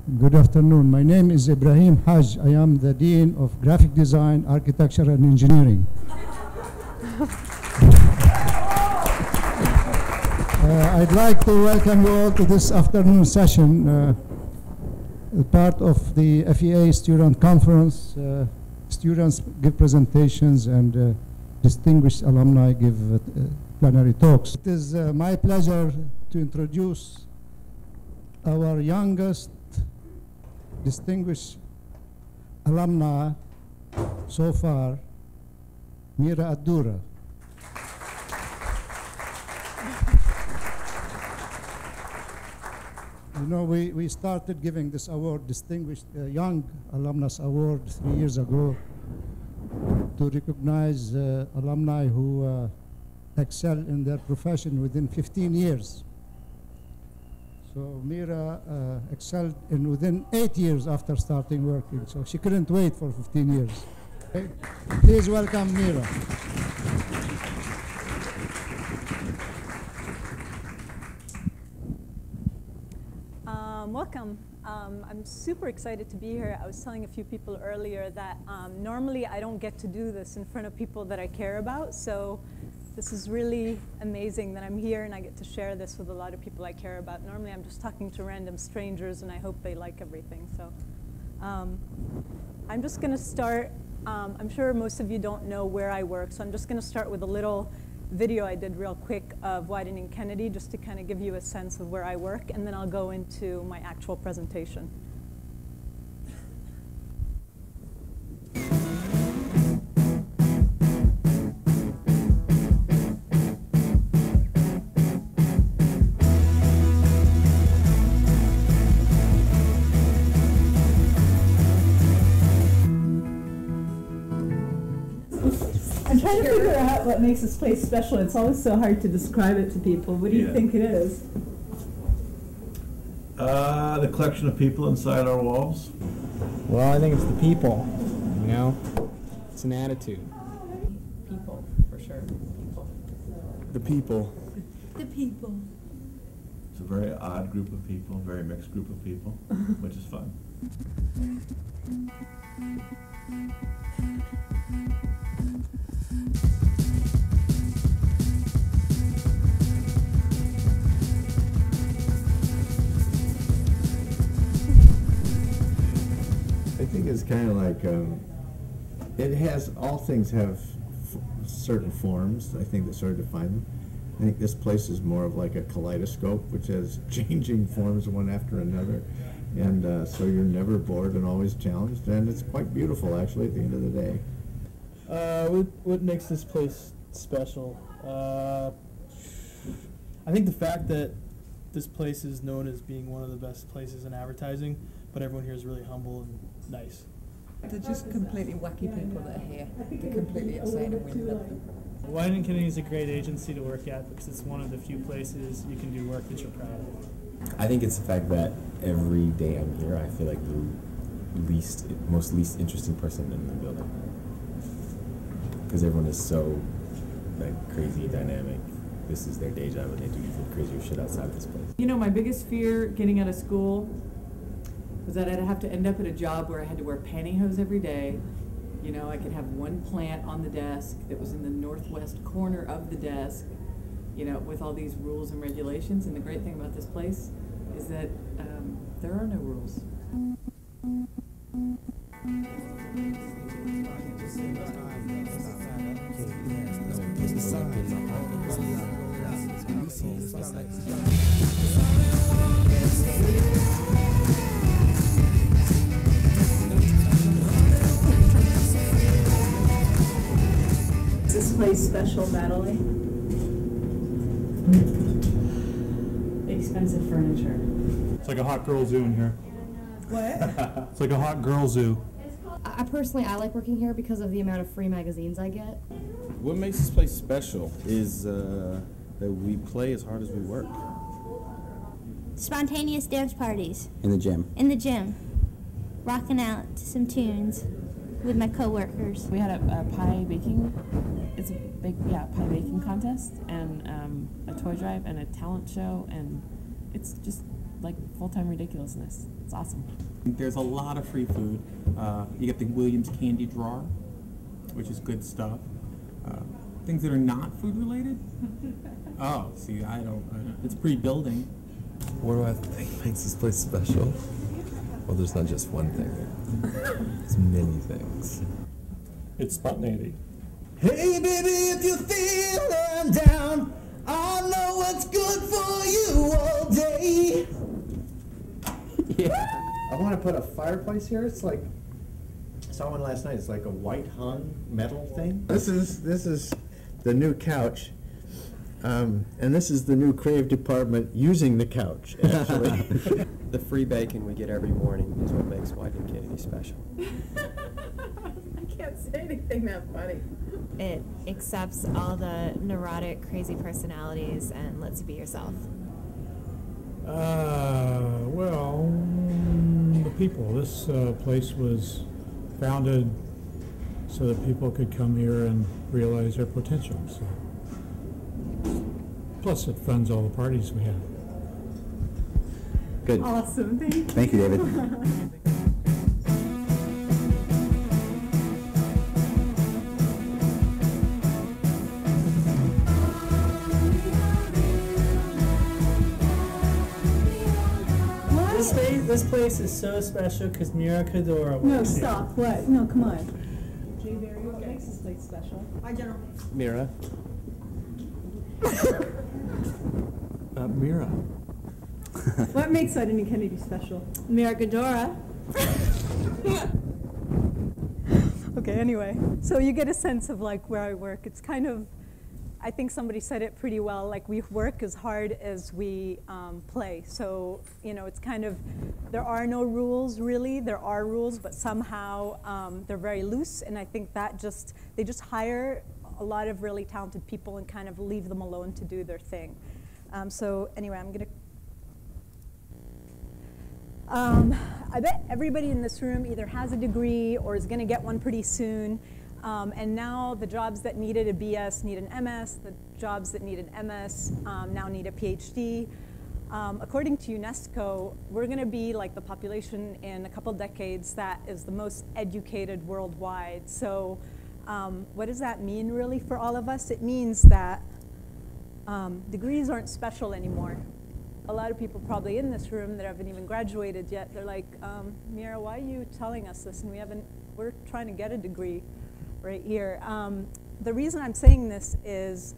Good afternoon. My name is Ibrahim Haj. I am the Dean of Graphic Design, Architecture and Engineering. I'd like to welcome you all to this afternoon session, part of the FEA Student Conference. Students give presentations and distinguished alumni give plenary talks. It is my pleasure to introduce our youngest distinguished alumni so far, Mira Kaddoura. You know, we started giving this award, Distinguished Young Alumnus Award, 3 years ago to recognize alumni who excel in their profession within 15 years. So Mira excelled within 8 years after starting working, so she couldn't wait for 15 years. Okay? Please welcome Mira. Welcome. I'm super excited to be here. I was telling a few people earlier that normally I don't get to do this in front of people that I care about, so this is really amazing that I'm here and I get to share this with a lot of people I care about. Normally I'm just talking to random strangers and I hope they like everything. So I'm just going to start. I'm sure most of you don't know where I work, so I'm just going to start with a little video I did real quick of Wieden Kennedy just to kind of give you a sense of where I work, and then I'll go into my actual presentation. I'm trying to figure out what makes this place special. It's always so hard to describe it to people. What do you think it is? The collection of people inside our walls. Well, I think it's the people, you know? It's an attitude. People, for sure. People. The people. The people. It's a very odd group of people, very mixed group of people, which is fun. I think it's kind of like, it has, all things have certain forms, I think, that sort of define them. I think this place is more of like a kaleidoscope, which has changing forms one after another. And so you're never bored and always challenged, and it's quite beautiful, actually, at the end of the day. What makes this place special? I think the fact that this place is known as being one of the best places in advertising, but everyone here is really humble and nice. They're just completely wacky people that are here. They're completely insane and we love them. Wieden Kennedy is a great agency to work at because it's one of the few places you can do work that you're proud of. I think it's the fact that every day I'm here, I feel like the most least interesting person in the building. Because everyone is so crazy, dynamic. This is their day job and they do even crazier shit outside of this place. You know, my biggest fear getting out of school was that I'd have to end up at a job where I had to wear pantyhose every day. You know, I could have one plant on the desk that was in the northwest corner of the desk, you know, with all these rules and regulations. And the great thing about this place is that there are no rules. Is this place special, Natalie? Expensive furniture. It's like a hot girl zoo in here. What? It's like a hot girl zoo. I like working here because of the amount of free magazines I get. What makes this place special is that we play as hard as we work. Spontaneous dance parties. In the gym. In the gym. Rocking out to some tunes with my coworkers. We had a pie baking, it's a big, pie baking contest, and a toy drive, and a talent show, and it's just like full-time ridiculousness. It's awesome. There's a lot of free food. You get the Williams candy drawer, which is good stuff. Things that are not food related. Oh, see, I don't. It's pre-building. What do I think makes this place special? Well, there's not just one thing. There's many things. It's spontaneity. Hey baby, if you feel I'm down, I know what's good for you all day. Yeah. I want to put a fireplace here. It's like, I saw one last night. It's like a white hung metal thing. This is the new couch. And this is the new creative department using the couch, actually. The free bacon we get every morning is what makes Wieden Kennedy special. I can't say anything that funny. It accepts all the neurotic, crazy personalities and lets you be yourself. Well, the people. This place was founded so that people could come here and realize their potential. So. Plus, it funds all the parties we have. Good. Awesome. Thank you, David. This place is so special because Mira Kaddoura works No, here. stop. What? No, come on. Jay Barry, what makes this place special? Hi, General. Mira. Mira. What makes Wieden Kennedy special? Mira Kaddoura. Okay, anyway, so you get a sense of like where I work. It's kind of, I think somebody said it pretty well, like we work as hard as we play. So, you know, it's kind of, there are no rules really. There are rules, but somehow they're very loose, and I think that they just hire a lot of really talented people and kind of leave them alone to do their thing. So anyway, I'm gonna, I bet everybody in this room either has a degree or is gonna get one pretty soon. And now the jobs that needed a BS need an MS, the jobs that need an MS now need a PhD. According to UNESCO, we're gonna be like the population in a couple decades that is the most educated worldwide. So what does that mean really for all of us? It means that degrees aren't special anymore. A lot of people probably in this room that haven't even graduated yet, they're like, Mira, why are you telling us this? And we're trying to get a degree right here. The reason I'm saying this is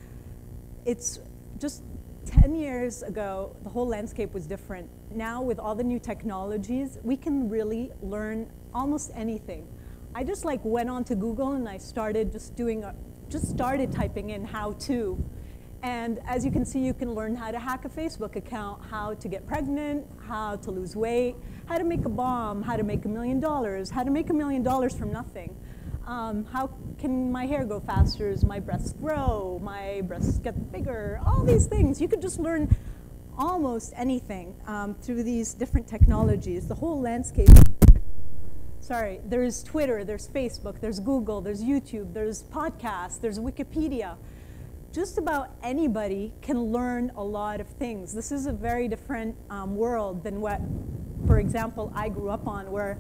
it's just 10 years ago, the whole landscape was different. Now with all the new technologies, we can really learn almost anything. I just like went on to Google and I started just started typing in how to. And as you can see, you can learn how to hack a Facebook account, how to get pregnant, how to lose weight, how to make a bomb, how to make $1 million, how to make $1 million from nothing. How can my hair go faster as my breasts grow, my breasts get bigger, all these things. You could just learn almost anything through these different technologies. The whole landscape. Sorry, there's Twitter, there's Facebook, there's Google, there's YouTube, there's podcasts, there's Wikipedia. Just about anybody can learn a lot of things. This is a very different world than what, for example, I grew up on, where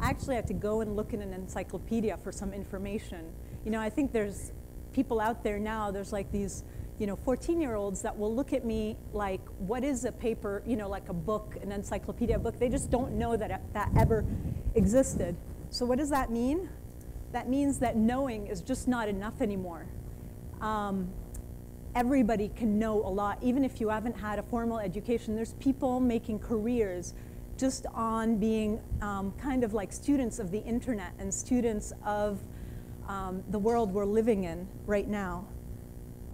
I actually had to go and look in an encyclopedia for some information. You know, I think there's people out there now, there's like these, you know, 14-year-olds that will look at me like, what is a paper, you know, like a book, an encyclopedia book? They just don't know that that ever existed. So what does that mean? That means that knowing is just not enough anymore. Everybody can know a lot, even if you haven't had a formal education. There's people making careers just on being kind of like students of the internet and students of the world we're living in right now.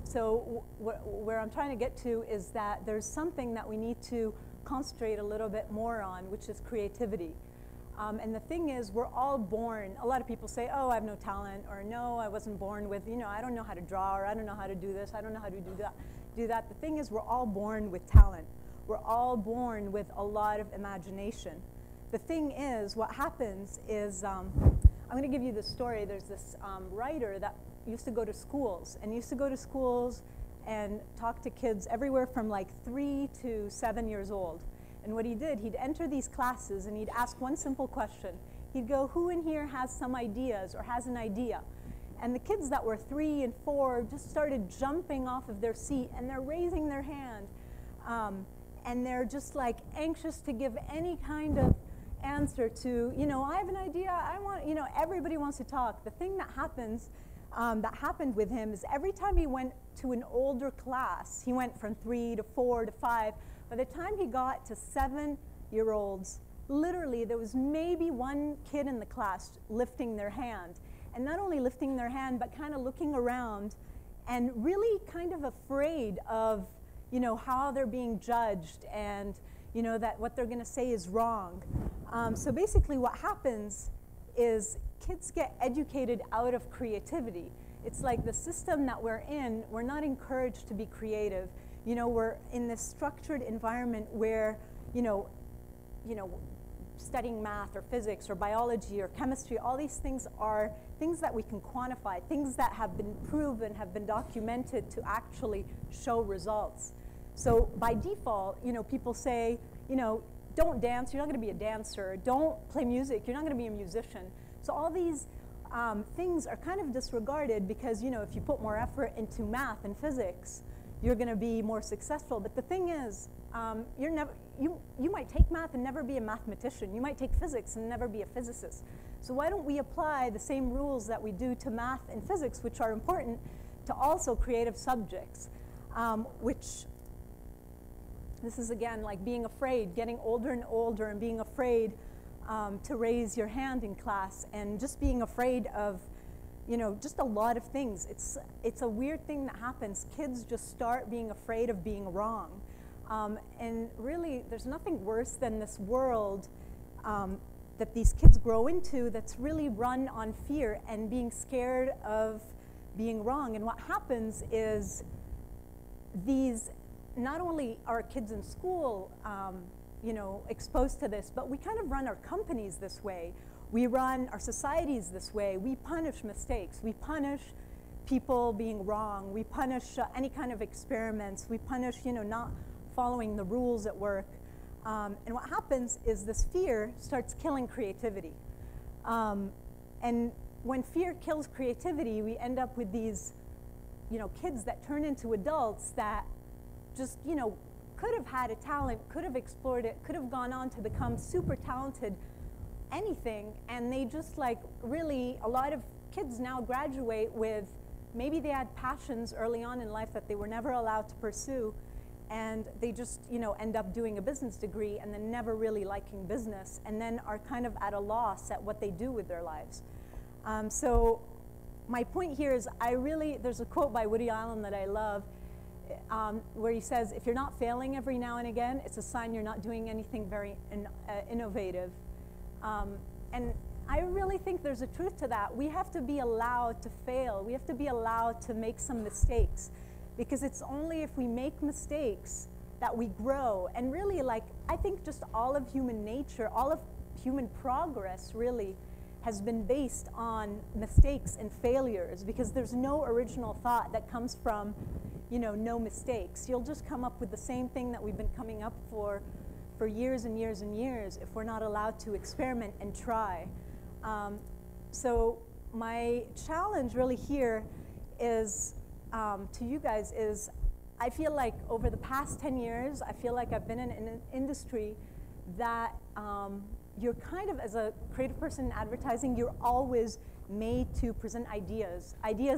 So where I'm trying to get to is that there's something that we need to concentrate a little bit more on, which is creativity. And the thing is, we're all born, a lot of people say, oh, I have no talent, or no, I wasn't born with, you know, I don't know how to draw, or I don't know how to do this, I don't know how to do that. The thing is, we're all born with talent. We're all born with a lot of imagination. The thing is, what happens is, I'm going to give you this story. There's this writer that used to go to schools, and talk to kids everywhere from like 3 to 7 years old. And what he did, he'd enter these classes and he'd ask one simple question. He'd go, who in here has some ideas or has an idea? And the kids that were 3 and 4 just started jumping off of their seat and they're raising their hand. And they're just like anxious to give any kind of answer to, you know, I have an idea, I want, you know, everybody wants to talk. The thing that happened with him is every time he went to an older class, he went from 3 to 4 to 5, by the time he got to 7-year-olds, literally there was maybe one kid in the class lifting their hand. And not only lifting their hand, but kind of looking around and really kind of afraid of, you know, how they're being judged and, you know, that what they're going to say is wrong. So basically what happens is kids get educated out of creativity. It's like the system that we're in, we're not encouraged to be creative. You know, we're in this structured environment where, you know, studying math or physics or biology or chemistry, all these things are things that we can quantify, things that have been proven, have been documented to actually show results. So by default, you know, people say, you know, don't dance, you're not going to be a dancer. Don't play music, you're not going to be a musician. So all these things are kind of disregarded because, you know, if you put more effort into math and physics, you're going to be more successful. But the thing is, you might take math and never be a mathematician. You might take physics and never be a physicist. So why don't we apply the same rules that we do to math and physics, which are important, to also creative subjects, which this is again like being afraid, getting older and older and being afraid to raise your hand in class and just being afraid of, you know, just a lot of things. It's a weird thing that happens. Kids just start being afraid of being wrong. And really, there's nothing worse than this world that these kids grow into that's really run on fear and being scared of being wrong. And what happens is these, not only are kids in school, you know, exposed to this, but we kind of run our companies this way. We run our societies this way. We punish mistakes. We punish people being wrong. We punish any kind of experiments. We punish, you know, not following the rules at work. And what happens is this fear starts killing creativity. And when fear kills creativity, we end up with these, you know, kids that turn into adults that just, you know, could have had a talent, could have explored it, could have gone on to become super talented, anything, and they just like really, a lot of kids now graduate with, maybe they had passions early on in life that they were never allowed to pursue, and they just, you know, end up doing a business degree and then never really liking business, and then are kind of at a loss at what they do with their lives. So my point here is there's a quote by Woody Allen that I love, where he says, if you're not failing every now and again, it's a sign you're not doing anything very innovative. And I really think there's a truth to that. We have to be allowed to fail. We have to be allowed to make some mistakes, because it's only if we make mistakes that we grow. And really, like, I think just all of human nature, all of human progress really has been based on mistakes and failures, because there's no original thought that comes from, you know, no mistakes. You'll just come up with the same thing that we've been coming up for years and years and years if we're not allowed to experiment and try. So my challenge really here is, to you guys, is I feel like over the past 10 years, I feel like I've been in an industry that you're kind of, as a creative person in advertising, you're always made to present ideas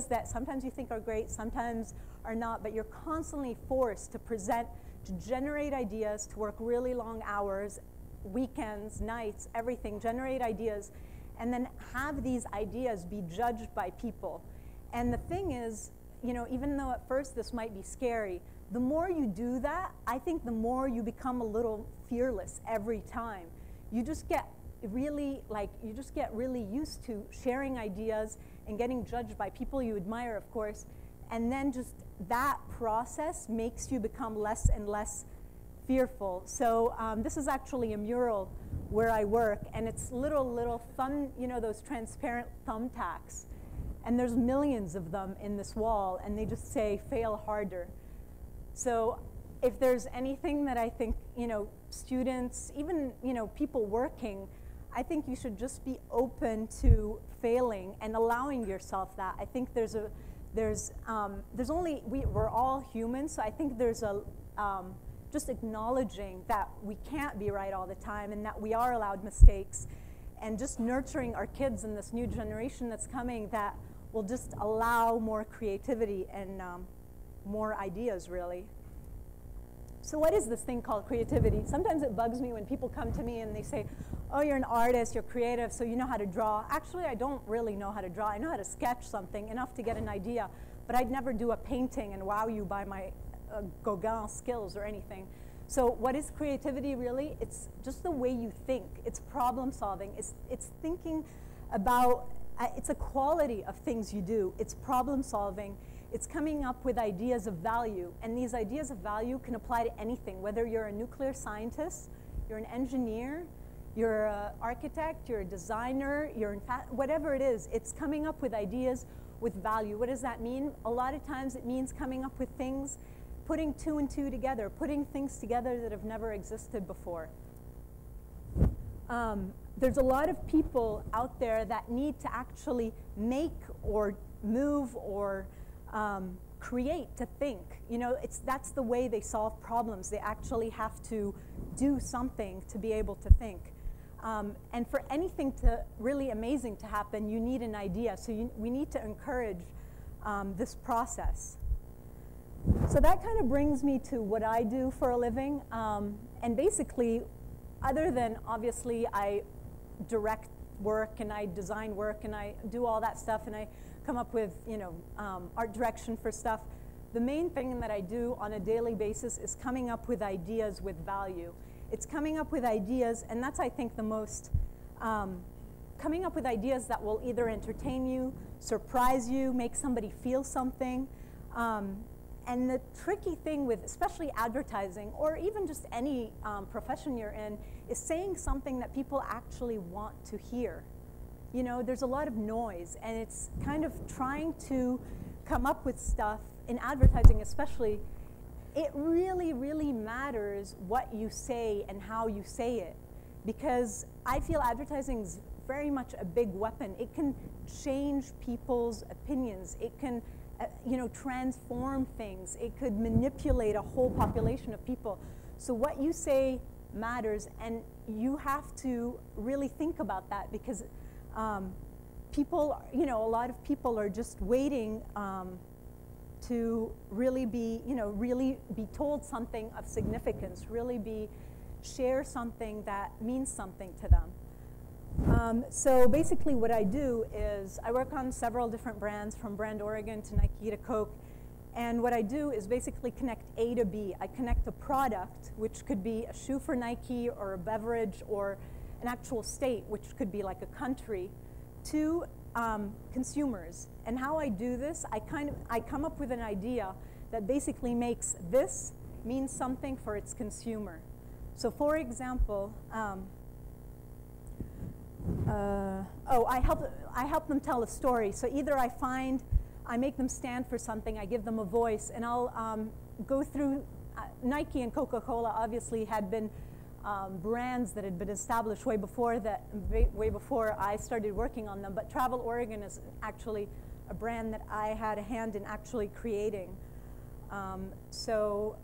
that sometimes you think are great, sometimes are not, but you're constantly forced to present, to generate ideas, to work really long hours, weekends, nights, everything, generate ideas, and then have these ideas be judged by people. And the thing is, you know, even though at first this might be scary, the more you do that, I think the more you become a little fearless every time. You just get really, really used to sharing ideas and getting judged by people you admire, of course, and then just that process makes you become less and less fearful. So this is actually a mural where I work, and it's little thumb, you know, those transparent thumbtacks. And there's millions of them in this wall, and they just say, fail harder. So if there's anything that I think, students, even, people working, I think you should just be open to failing and allowing yourself that. I think we're all human, so I think there's just acknowledging that we can't be right all the time and that we are allowed mistakes, and just nurturing our kids in this new generation that's coming that will just allow more creativity and more ideas, really. So what is this thing called creativity? Sometimes it bugs me when people come to me and they say, oh, you're an artist, you're creative, so you know how to draw. Actually, I don't really know how to draw. I know how to sketch something, enough to get an idea, but I'd never do a painting and wow you by my Gauguin skills or anything. So what is creativity really? It's just the way you think. It's problem solving. It's thinking about, it's a quality of things you do. It's problem solving. It's coming up with ideas of value. And these ideas of value can apply to anything, whether you're a nuclear scientist, you're an engineer, you're an architect, you're a designer, whatever it is, it's coming up with ideas with value. What does that mean? A lot of times it means coming up with things, putting two and two together, putting things together that have never existed before. There's a lot of people out there that need to actually make or move or create to think. That's the way they solve problems. They actually have to do something to be able to think. And for anything really amazing to happen, you need an idea. So we need to encourage this process. So that kind of brings me to what I do for a living. And basically, other than obviously I direct work and I design work and I do all that stuff and I come up with art direction for stuff, the main thing that I do on a daily basis is coming up with ideas with value. It's coming up with ideas, and that's, I think, the most, coming up with ideas that will either entertain you, surprise you, make somebody feel something. And the tricky thing with especially advertising, or even just any profession you're in, is saying something that people actually want to hear. There's a lot of noise, and it's kind of trying to come up with stuff, in advertising especially. It really, really matters what you say and how you say it, because I feel advertising is very much a big weapon. It can change people's opinions. It can transform things. It could manipulate a whole population of people. So what you say matters, and you have to really think about that, because people, a lot of people are just waiting to really be, really be told something of significance, really share something that means something to them. So basically what I do is I work on several different brands, from Brand Oregon to Nike to Coke, and what I do is basically connect A to B. I connect a product, which could be a shoe for Nike or a beverage or an actual state, which could be like a country, to consumers. And how I do this, I come up with an idea that basically makes this mean something for its consumer. So for example, I help them tell a story. So either I make them stand for something, I give them a voice, and I'll go through, Nike and Coca-Cola obviously had been brands that had been established way before I started working on them, but Travel Oregon is actually a brand that I had a hand in actually creating. So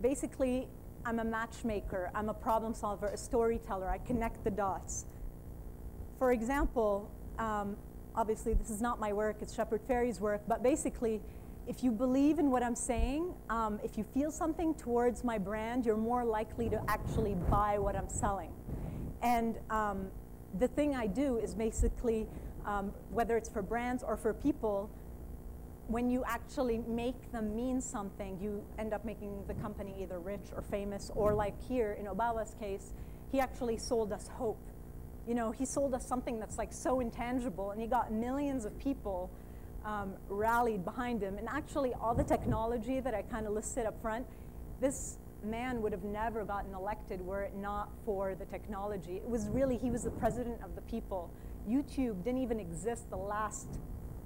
basically, I'm a matchmaker, I'm a problem solver, a storyteller, I connect the dots. For example, obviously this is not my work, it's Shepard Fairey's work, but basically, if you believe in what I'm saying, if you feel something towards my brand, you're more likely to actually buy what I'm selling. And the thing I do is basically, whether it's for brands or for people, when you actually make them mean something, you end up making the company either rich or famous, or like here in Obawa's case, he actually sold us hope. He sold us something that's like so intangible, and he got millions of people rallied behind him. And actually all the technology that I kind of listed up front, this man would have never gotten elected were it not for the technology. It was really, he was the president of the people. YouTube didn't even exist the last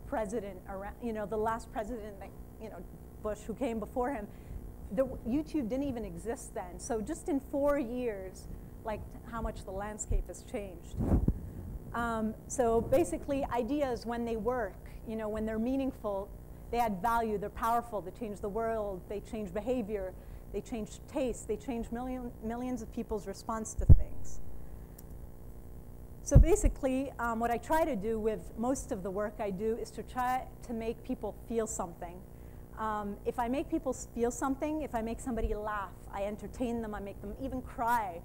president around, the last president that, Bush, who came before him, YouTube didn't even exist then. So just in 4 years, like how much the landscape has changed. So basically, ideas, when they work, you know, when they're meaningful, they add value, they're powerful, they change the world, they change behavior, they change taste, they change millions of people's response to things. So basically, what I try to do with most of the work I do is to try to make people feel something. If I make people feel something, if I make somebody laugh, I entertain them, I make them even cry.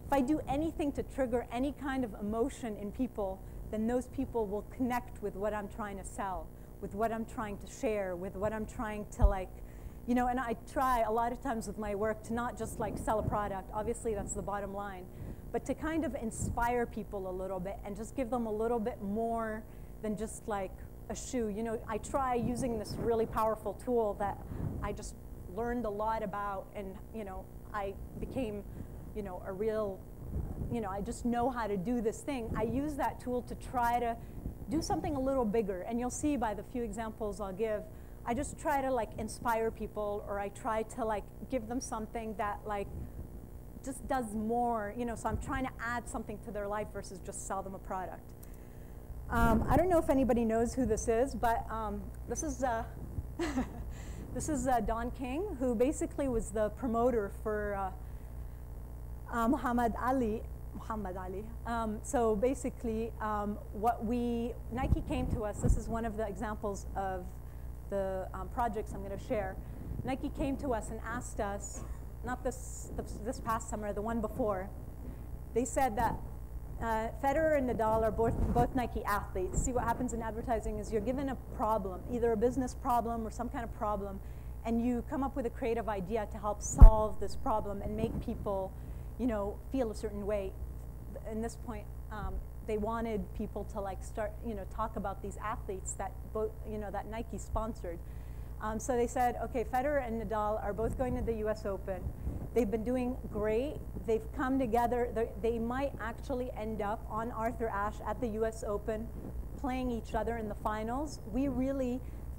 If I do anything to trigger any kind of emotion in people, then those people will connect with what I'm trying to sell, with what I'm trying to share, with what I'm trying to, like, you know, and I try a lot of times with my work to not just like sell a product, obviously that's the bottom line, but to kind of inspire people a little bit and just give them a little bit more than just like a shoe. You know, I try using this really powerful tool that I just learned a lot about, and, you know, I became, you know, a real, you know, I just know how to do this thing. I use that tool to try to do something a little bigger, and you'll see by the few examples I'll give, I just try to like inspire people, or I try to like give them something that like just does more, you know, so I'm trying to add something to their life versus just sell them a product. I don't know if anybody knows who this is, but this is this is Don King, who basically was the promoter for Muhammad Ali. So basically, Nike came to us. This is one of the examples of the projects I'm going to share. Nike came to us and asked us, not this past summer, the one before. They said that Federer and Nadal are both Nike athletes. See, what happens in advertising is you're given a problem, either a business problem or some kind of problem, and you come up with a creative idea to help solve this problem and make people, you know, feel a certain way. In this point, they wanted people to like start, you know, talk about these athletes that both, you know, that Nike sponsored. So they said, okay, Federer and Nadal are both going to the US Open. They've been doing great. They've come together. They might actually end up on Arthur Ashe at the US Open playing each other in the finals.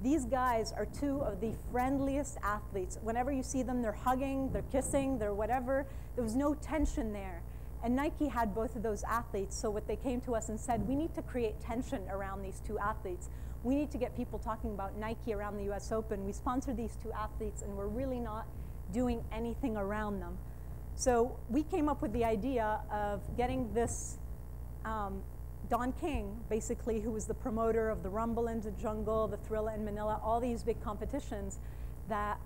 These guys are two of the friendliest athletes. Whenever you see them, they're hugging, they're kissing, they're whatever. There was no tension there. And Nike had both of those athletes, so what they came to us and said, we need to create tension around these two athletes. We need to get people talking about Nike around the US Open. We sponsor these two athletes, and we're really not doing anything around them. So we came up with the idea of getting this Don King, basically, who was the promoter of the Rumble in the Jungle, the Thrilla in Manila, all these big competitions that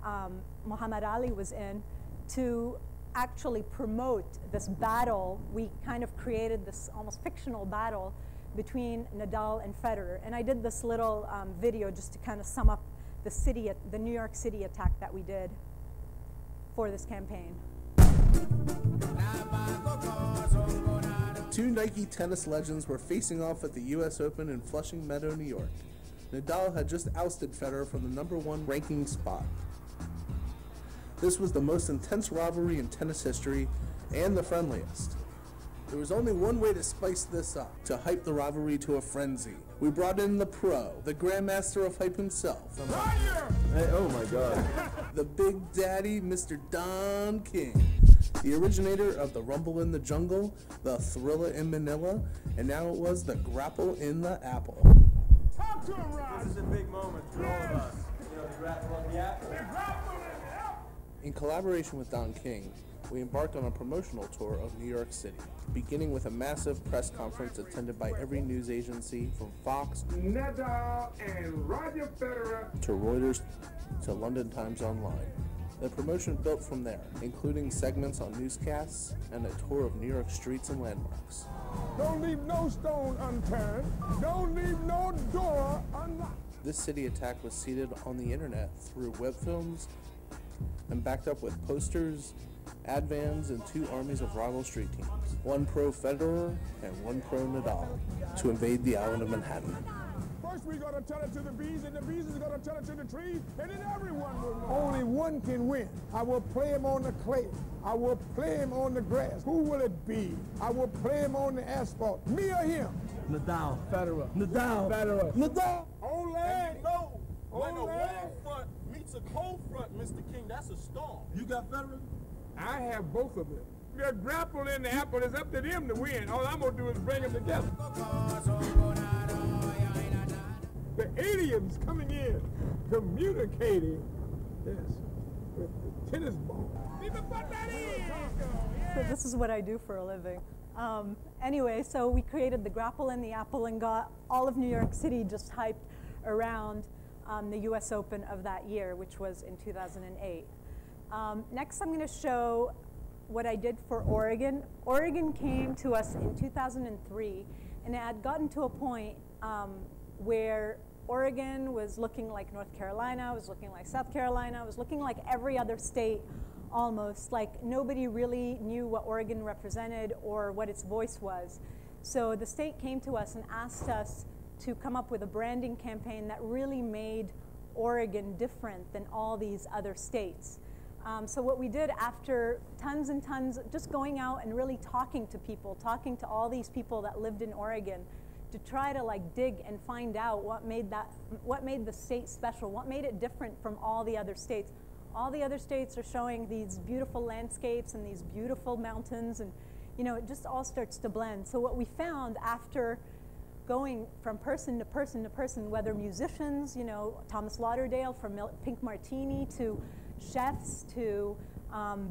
Muhammad Ali was in, to actually promote this battle. We kind of created this almost fictional battle between Nadal and Federer. And I did this little video just to kind of sum up the New York City attack that we did for this campaign. Two Nike tennis legends were facing off at the US Open in Flushing Meadow, New York. Nadal had just ousted Federer from the #1 ranking spot. This was the most intense rivalry in tennis history, and the friendliest. There was only one way to spice this up, to hype the rivalry to a frenzy. We brought in the pro, the grandmaster of hype himself. Hey, oh my God. The Big Daddy, Mr. Don King. The originator of the Rumble in the Jungle, the Thrilla in Manila, and now it was the Grapple in the Apple. Talk to him, Ross. This is a big moment for all of us. You know, the Grapple in the Apple. In collaboration with Don King, we embarked on a promotional tour of New York City, beginning with a massive press conference attended by every news agency from Fox, Nadal and Roger Federer, to Reuters, to London Times Online. The promotion built from there, including segments on newscasts and a tour of New York streets and landmarks. Don't leave no stone unturned. Don't leave no door unlocked. This city attack was seeded on the internet through web films and backed up with posters, ad vans, and two armies of rival street teams, one pro Federer and one pro Nadal, to invade the island of Manhattan. First we're going to tell it to the bees, and the bees is going to tell it to the trees, and then everyone will know. Only one can win. I will play him on the clay. I will play him on the grass. Who will it be? I will play him on the asphalt. Me or him? Nadal. Federer. Nadal. Federer. Nadal. Only. And you know, when a warm front meets a cold front, Mr. King. That's a storm. You got federalism? I have both of them. The grapple and the apple is up to them to win. All I'm going to do is bring them together. The aliens coming in, communicating, yes, with the tennis ball. So this is what I do for a living. Anyway, so we created the grapple and the apple and got all of New York City just hyped around the US Open of that year, which was in 2008. Next, I'm going to show what I did for Oregon. Oregon came to us in 2003, and it had gotten to a point where Oregon was looking like North Carolina, was looking like South Carolina, was looking like every other state almost. Like nobody really knew what Oregon represented or what its voice was. So the state came to us and asked us to come up with a branding campaign that really made Oregon different than all these other states. So what we did after tons and tons, just going out and really talking to people, talking to all these people that lived in Oregon to try to like dig and find out what made the state special, what made it different from all the other states. All the other states are showing these beautiful landscapes and these beautiful mountains, and you know, it just all starts to blend. So what we found after going from person to person to person, whether musicians, you know, Thomas Lauderdale from Pink Martini, to chefs, to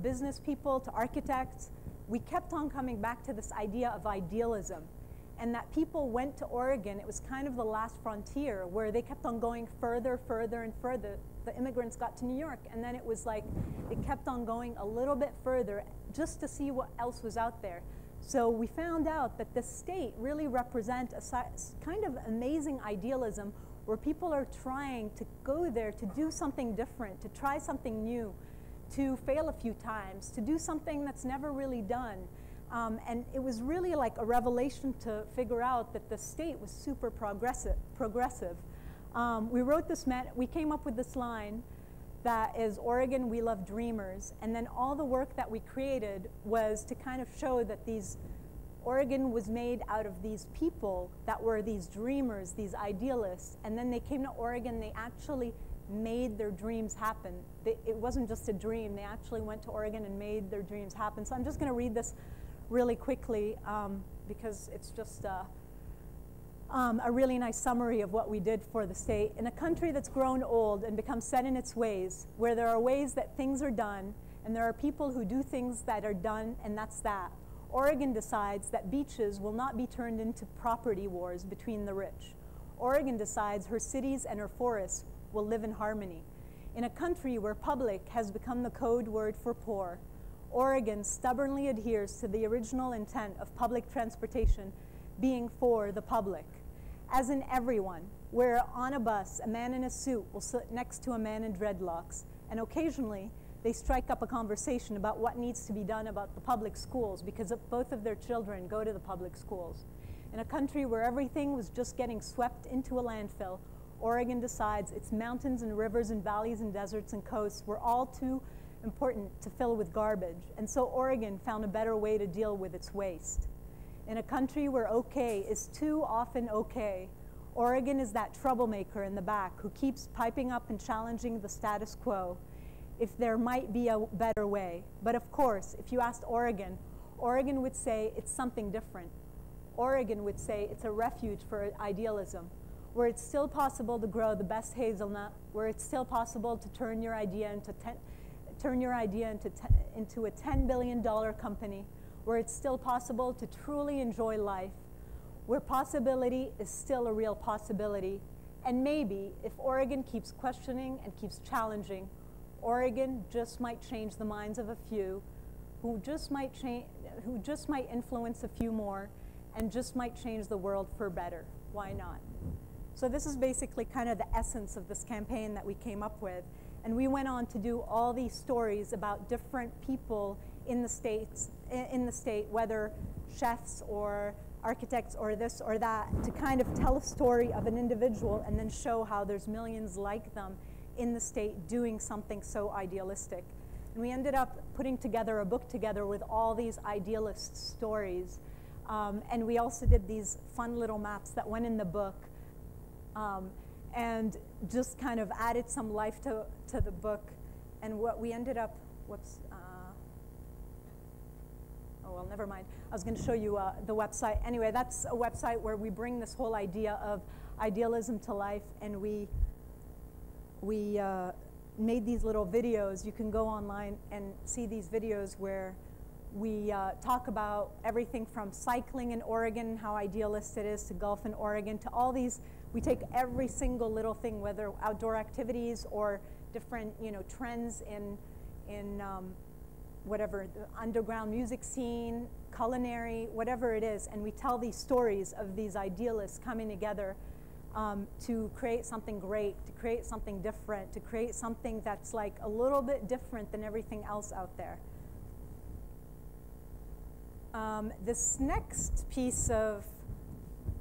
business people, to architects, we kept on coming back to this idea of idealism. And that people went to Oregon, it was kind of the last frontier where they kept on going further, further, and further. The immigrants got to New York, and then it was like they kept on going a little bit further just to see what else was out there. So we found out that the state really represents a kind of amazing idealism where people are trying to go there to do something different, to try something new, to fail a few times, to do something that's never really done. And it was really like a revelation to figure out that the state was super progressive. We wrote this, we came up with this line that is, Oregon, we love dreamers. And then all the work that we created was to kind of show that Oregon was made out of these people that were these dreamers, these idealists. And then they came to Oregon, they actually made their dreams happen. It wasn't just a dream, they actually went to Oregon and made their dreams happen. So I'm just gonna read this really quickly because it's just a really nice summary of what we did for the state. In a country that's grown old and become set in its ways, where there are ways that things are done, and there are people who do things that are done, and that's that, Oregon decides that beaches will not be turned into property wars between the rich. Oregon decides her cities and her forests will live in harmony. In a country where public has become the code word for poor, Oregon stubbornly adheres to the original intent of public transportation being for the public. As in everyone, where on a bus, a man in a suit will sit next to a man in dreadlocks, and occasionally they strike up a conversation about what needs to be done about the public schools because both of their children go to the public schools. In a country where everything was just getting swept into a landfill, Oregon decides its mountains and rivers and valleys and deserts and coasts were all too important to fill with garbage, and so Oregon found a better way to deal with its waste. In a country where okay is too often okay, Oregon is that troublemaker in the back who keeps piping up and challenging the status quo if there might be a better way. But of course, if you asked Oregon, Oregon would say it's something different. Oregon would say it's a refuge for idealism, where it's still possible to grow the best hazelnut, where it's still possible to turn your idea into a $10 billion company, where it's still possible to truly enjoy life, where possibility is still a real possibility. And maybe, if Oregon keeps questioning and keeps challenging, Oregon just might change the minds of a few, who just might influence a few more, and just might change the world for better. Why not? So this is basically kind of the essence of this campaign that we came up with. And we went on to do all these stories about different people in the state, whether chefs or architects or this or that, to kind of tell a story of an individual and then show how there's millions like them in the state doing something so idealistic. And we ended up putting together a book together with all these idealist stories. And we also did these fun little maps that went in the book. And just kind of added some life to the book. And what we ended up, whoops, oh, well, never mind. I was going to show you the website. Anyway, that's a website where we bring this whole idea of idealism to life, and we made these little videos. You can go online and see these videos where we talk about everything from cycling in Oregon, how idealist it is, to golf in Oregon, to all these. We take every single little thing, whether outdoor activities or different, trends in whatever, the underground music scene, culinary, whatever it is, and we tell these stories of these idealists coming together to create something great, to create something different, to create something that's like a little bit different than everything else out there. This next piece of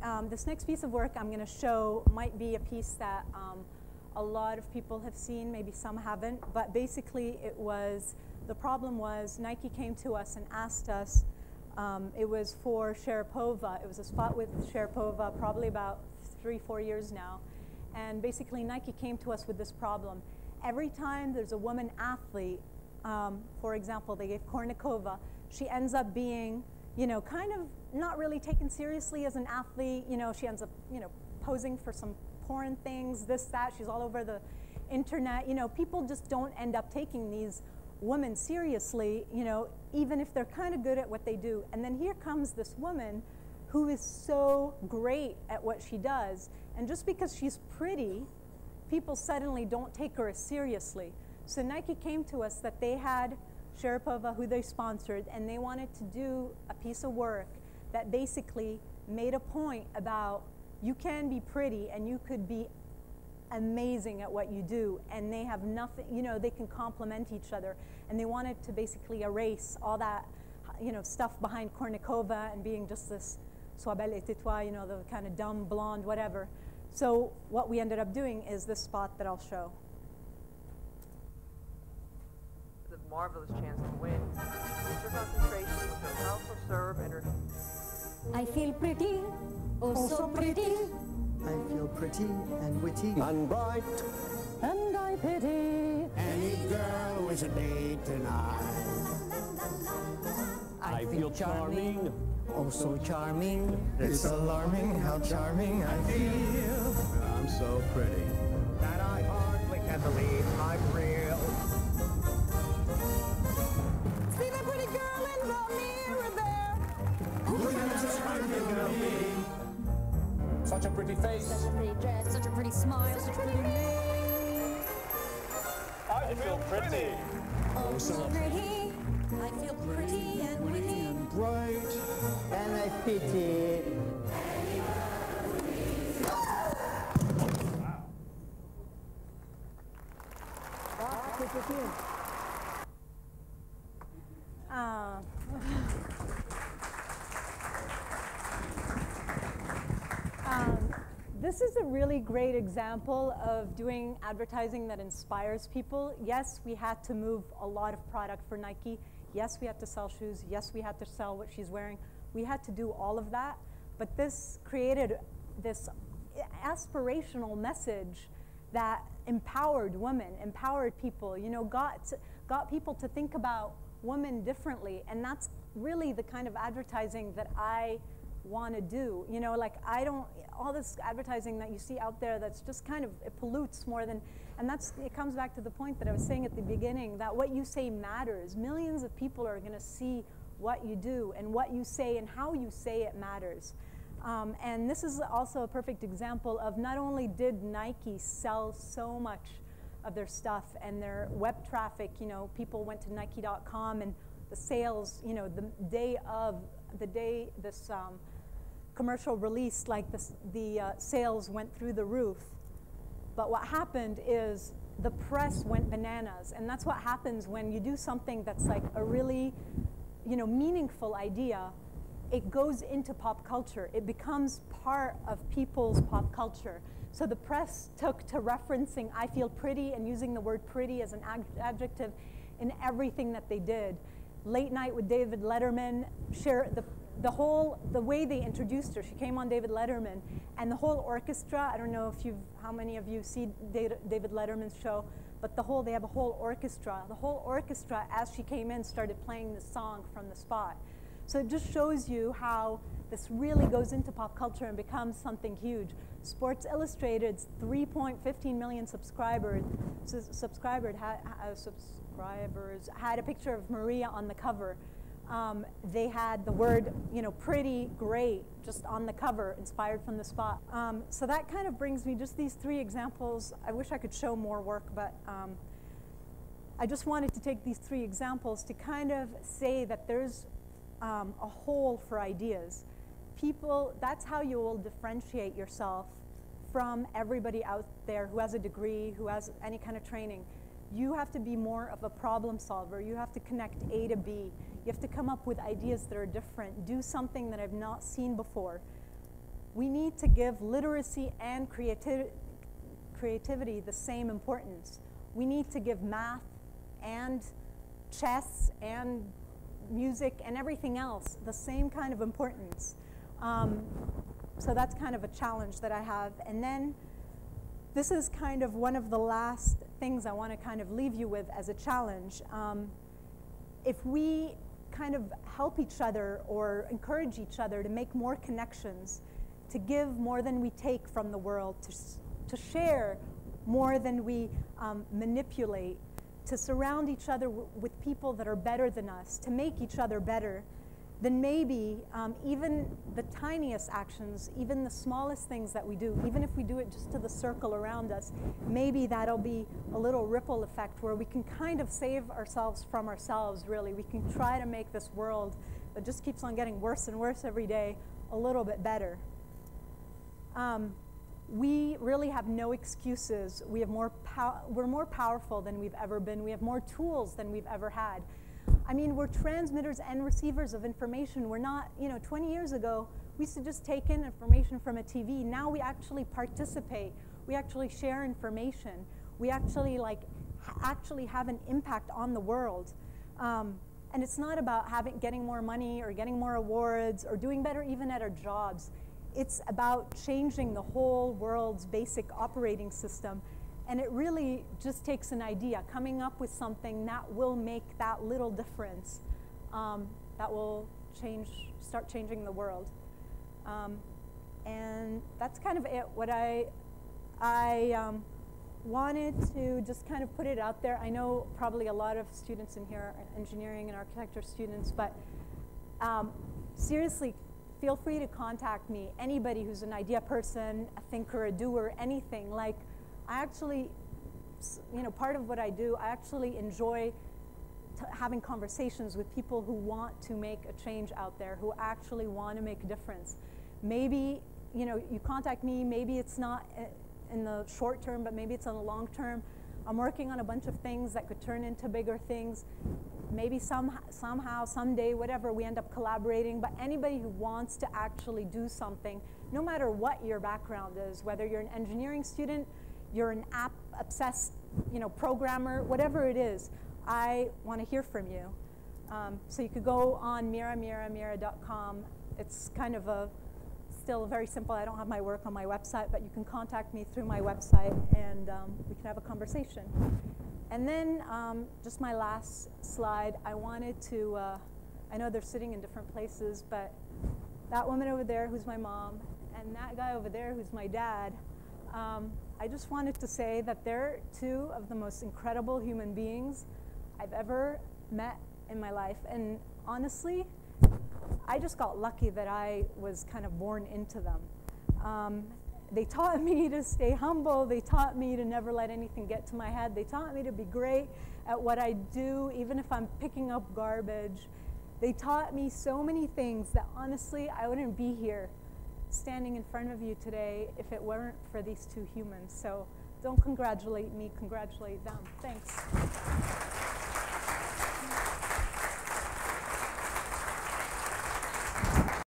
work I'm going to show might be a piece that a lot of people have seen, maybe some haven't, but basically the problem was Nike came to us and asked us, it was for Sharapova, it was a spot with Sharapova probably about 3-4 years now, and basically Nike came to us with this problem. Every time there's a woman athlete, for example, they gave Kornikova, she ends up being, kind of not really taken seriously as an athlete. She ends up, posing for some porn things, this, that. She's all over the internet. People just don't end up taking these women seriously, even if they're kind of good at what they do. And then here comes this woman who is so great at what she does. And just because she's pretty, people suddenly don't take her as seriously. So Nike came to us that they had Sharapova, who they sponsored, and they wanted to do a piece of work that basically made a point about you can be pretty and you could be amazing at what you do, and they have nothing, they can complement each other. And they wanted to basically erase all that, stuff behind Kornikova and being just this sois belle et tais-toi, the kind of dumb, blonde, whatever. So what we ended up doing is this spot that I'll show. The marvelous chance to win. Use your concentration with her powerful serve and her... I feel pretty, oh so pretty. I feel pretty and witty and bright, And I pity any girl with a date tonight. I feel charming, oh so charming. It's alarming how charming I feel. I'm so pretty that I hardly can believe I'm real. See the pretty girl in the mirror there. Look at this pretty girl me. Such a pretty face. Such a pretty dress, such a pretty smile, such a pretty name. I feel pretty. Oh, so pretty. I feel pretty and witty and bright, and I pity. This is a really great example of doing advertising that inspires people. Yes, we had to move a lot of product for Nike. Yes, we had to sell shoes. Yes, we had to sell what she's wearing. We had to do all of that. But this created this aspirational message that empowered women, empowered people, got people to think about women differently. And that's really the kind of advertising that I want to do. All this advertising that you see out there that's just kind of, it pollutes more than, and it comes back to the point that I was saying at the beginning, that what you say matters. Millions of people are going to see what you do, and what you say and how you say it matters. And this is also a perfect example of not only did Nike sell so much of their stuff and their web traffic, people went to Nike.com, and the sales, the day this commercial released, the sales went through the roof. But what happened is the press went bananas, and that's what happens when you do something that's like a really, meaningful idea. It goes into pop culture. It becomes part of people's pop culture. So the press took to referencing I feel pretty and using the word pretty as an adjective in everything that they did. Late Night with David Letterman, the way they introduced her, she came on David Letterman, and the whole orchestra, I don't know if how many of you see David Letterman's show, but they have a whole orchestra. The whole orchestra, as she came in, started playing the song from the spot. So it just shows you how this really goes into pop culture and becomes something huge. Sports Illustrated's 3.15 million subscribers had a picture of Maria on the cover. They had the word, pretty, great, just on the cover, inspired from the spot. So that kind of brings me just these 3 examples. I wish I could show more work, but I just wanted to take these 3 examples to kind of say that there's a hole for ideas. People, that's how you will differentiate yourself from everybody out there who has a degree, who has any kind of training. You have to be more of a problem solver. You have to connect A to B. You have to come up with ideas that are different. Do something that I've not seen before. We need to give literacy and creativity the same importance. We need to give math and chess and music and everything else the same kind of importance. So that's kind of a challenge that I have. And then this is kind of one of the last things I want to kind of leave you with as a challenge. If we kind of help each other or encourage each other to make more connections, to give more than we take from the world, to share more than we manipulate, to surround each other with people that are better than us, to make each other better, then maybe even the tiniest actions, even the smallest things that we do, even if we do it just to the circle around us, maybe that'll be a little ripple effect where we can kind of save ourselves from ourselves, really. We can try to make this world that just keeps on getting worse and worse every day a little bit better. We really have no excuses. We have we're more powerful than we've ever been. We have more tools than we've ever had. I mean, we're transmitters and receivers of information. We're not, 20 years ago, we used to just take in information from a TV. Now we actually participate. We actually share information. We actually, actually have an impact on the world. And it's not about getting more money or getting more awards or doing better even at our jobs. It's about changing the whole world's basic operating system. And it really just takes an idea, coming up with something that will make that little difference, that will start changing the world. And that's kind of it. What I wanted to just kind of put it out there. I know probably a lot of students in here are engineering and architecture students, but seriously, feel free to contact me. Anybody who's an idea person, a thinker, a doer, anything. I actually, part of what I do, I actually enjoy having conversations with people who want to make a change out there, who actually want to make a difference. Maybe, you contact me, maybe it's not in the short term, but maybe it's in the long term. I'm working on a bunch of things that could turn into bigger things. Maybe somehow, someday, whatever, we end up collaborating. But anybody who wants to actually do something, no matter what your background is, whether you're an engineering student, you're an app-obsessed, programmer, whatever it is, I want to hear from you. So you could go on mira.com. It's kind of still very simple. I don't have my work on my website, but you can contact me through my website, and we can have a conversation. And then just my last slide, I wanted to, I know they're sitting in different places, but that woman over there who's my mom, and that guy over there who's my dad, I just wanted to say that they're 2 of the most incredible human beings I've ever met in my life. And honestly, I just got lucky that I was kind of born into them. They taught me to stay humble. They taught me to never let anything get to my head. They taught me to be great at what I do, even if I'm picking up garbage. They taught me so many things that honestly, I wouldn't be here standing in front of you today if it weren't for these 2 humans. So don't congratulate me, congratulate them. Thanks.